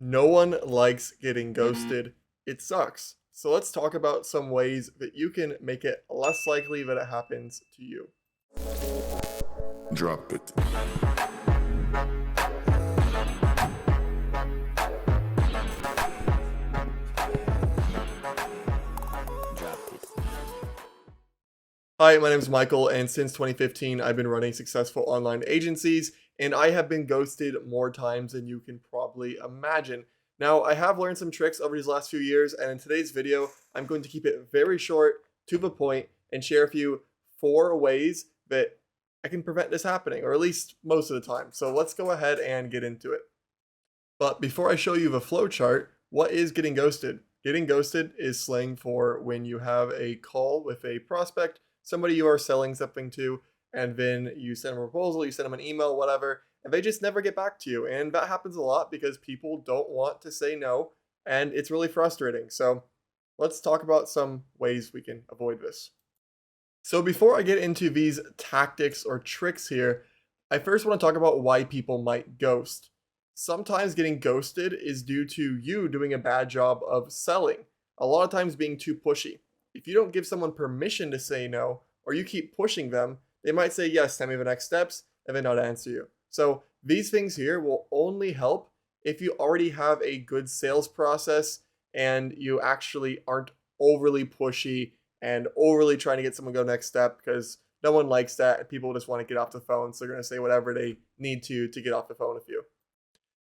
No one likes getting ghosted. It sucks. So let's talk about some ways that you can make it less likely that it happens to you. Drop it. Hi, my name is Michael, and since 2015, I've been running successful online agencies, and I have been ghosted more times than you can probably imagine. Now, I have learned some tricks over these last few years, and in today's video, I'm going to keep it very short, to the point, and share with you 4 ways that I can prevent this happening, or at least most of the time. So let's go ahead and get into it. But before I show you the flow chart, what is getting ghosted? Getting ghosted is slang for when you have a call with a prospect, somebody you are selling something to, and then you send them a proposal, you send them an email, whatever, and they just never get back to you. And that happens a lot because people don't want to say no, and it's really frustrating. So let's talk about some ways we can avoid this. So before I get into these tactics or tricks here, I first want to talk about why people might ghost. Sometimes getting ghosted is due to you doing a bad job of selling, a lot of times being too pushy. If you don't give someone permission to say no, or you keep pushing them, they might say yes, tell me the next steps, and then not answer you. So these things here will only help if you already have a good sales process and you actually aren't overly pushy and overly trying to get someone to go next step, because no one likes that and people just want to get off the phone. So they're going to say whatever they need to get off the phone with you.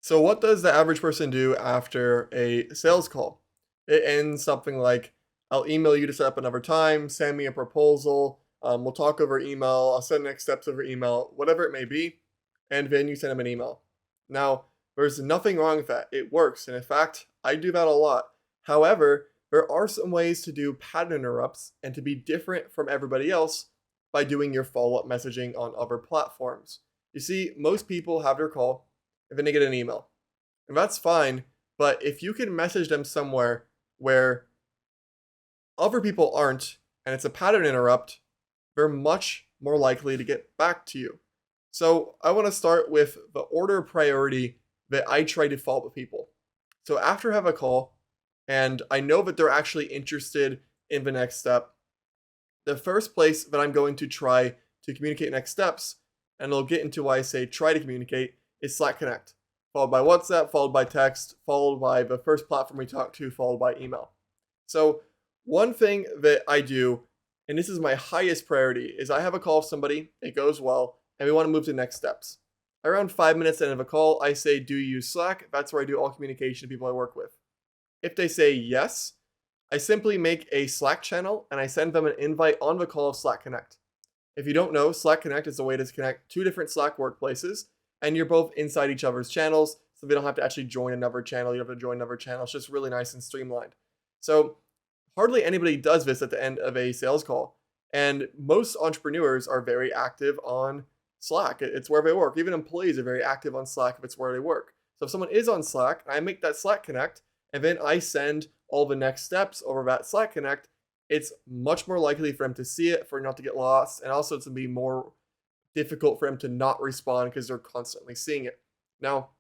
So what does the average person do after a sales call? It ends something like, I'll email you to set up another time, send me a proposal, we'll talk over email, I'll send next steps over email, whatever it may be, and then you send them an email. Now, there's nothing wrong with that. It works, and in fact, I do that a lot. However, there are some ways to do pattern interrupts and to be different from everybody else by doing your follow-up messaging on other platforms. You see, most people have their call, and then they get an email. And that's fine, but if you can message them somewhere where other people aren't, and it's a pattern interrupt, they're much more likely to get back to you. So I want to start with the order of priority that I try to follow with people. So after I have a call, and I know that they're actually interested in the next step, the first place that I'm going to try to communicate next steps, and I'll get into why I say try to communicate, is Slack Connect, followed by WhatsApp, followed by text, followed by the first platform we talk to, followed by email. So one thing that I do, and this is my highest priority, is I have a call with somebody, it goes well, and we want to move to next steps. Around 5 minutes into the call, I say, do you use Slack? That's where I do all communication to people I work with. If they say yes, I simply make a Slack channel and I send them an invite on the call of Slack Connect. If you don't know, Slack Connect is a way to connect 2 different Slack workplaces, and you're both inside each other's channels, so they don't have to actually join another channel. You don't have to join another channel. It's just really nice and streamlined. So hardly anybody does this at the end of a sales call, and most entrepreneurs are very active on Slack. It's where they work. Even employees are very active on Slack if it's where they work. So if someone is on Slack, I make that Slack Connect, and then I send all the next steps over that Slack Connect. It's much more likely for them to see it, for not to get lost, and also to be more difficult for them to not respond because they're constantly seeing it. Now,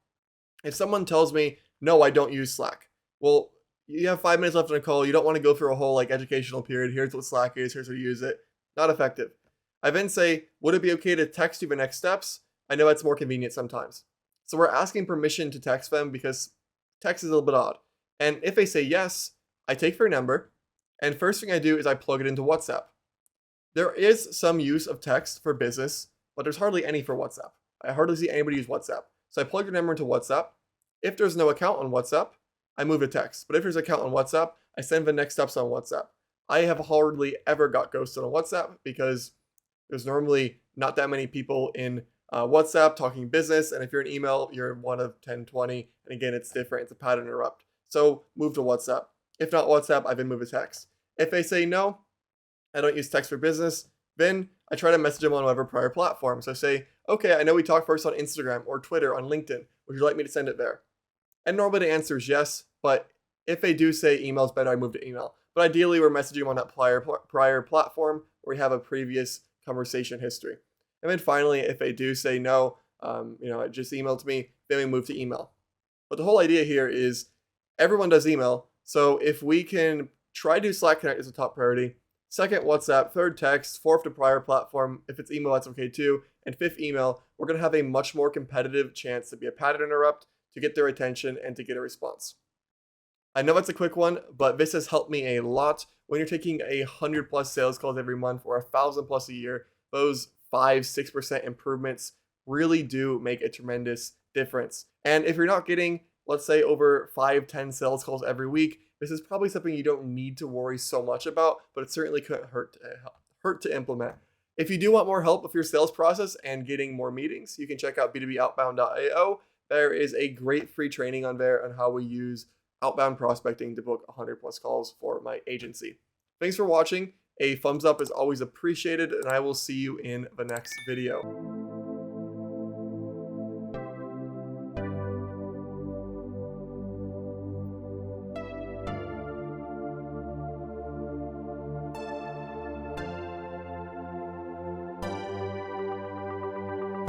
if someone tells me, no, I don't use Slack, well, you have 5 minutes left on a call. You don't want to go through a whole educational period. Here's what Slack is. Here's how to use it. Not effective. I then say, would it be okay to text you the next steps? I know that's more convenient sometimes. So we're asking permission to text them because text is a little bit odd. And if they say yes, I take their number, and first thing I do is I plug it into WhatsApp. There is some use of text for business, but there's hardly any for WhatsApp. I hardly see anybody use WhatsApp. So I plug your number into WhatsApp. If there's no account on WhatsApp, I move to text. But if there's an account on WhatsApp, I send the next steps on WhatsApp. I have hardly ever got ghosted on WhatsApp because there's normally not that many people in WhatsApp talking business. And if you're an email, you're one of 10, 20. And again, it's different. It's a pattern interrupt. So move to WhatsApp. If not WhatsApp, I then move to text. If they say no, I don't use text for business, then I try to message them on whatever prior platform. So say, okay, I know we talked first on Instagram or Twitter, on LinkedIn. Would you like me to send it there? And normally the answer is yes, but if they do say email's better, I move to email. But ideally, we're messaging them on that prior platform where we have a previous conversation history. And then finally, if they do say no, just email to me, then we move to email. But the whole idea here is everyone does email. So if we can try to Slack Connect as a top priority, second, WhatsApp, third, text, fourth, to prior platform. If it's email, that's okay too. And fifth, email, we're going to have a much more competitive chance to be a pattern interrupt, to get their attention, and to get a response. I know that's a quick one, but this has helped me a lot. When you're taking 100+ sales calls every month or 1,000+ a year, those 5-6% improvements really do make a tremendous difference. And if you're not getting, let's say, over 5-10 sales calls every week, this is probably something you don't need to worry so much about, but it certainly couldn't hurt to implement. If you do want more help with your sales process and getting more meetings, you can check out b2boutbound.io. There is a great free training on there on how we use outbound prospecting to book 100+ calls for my agency. Thanks for watching. A thumbs up is always appreciated, and I will see you in the next video.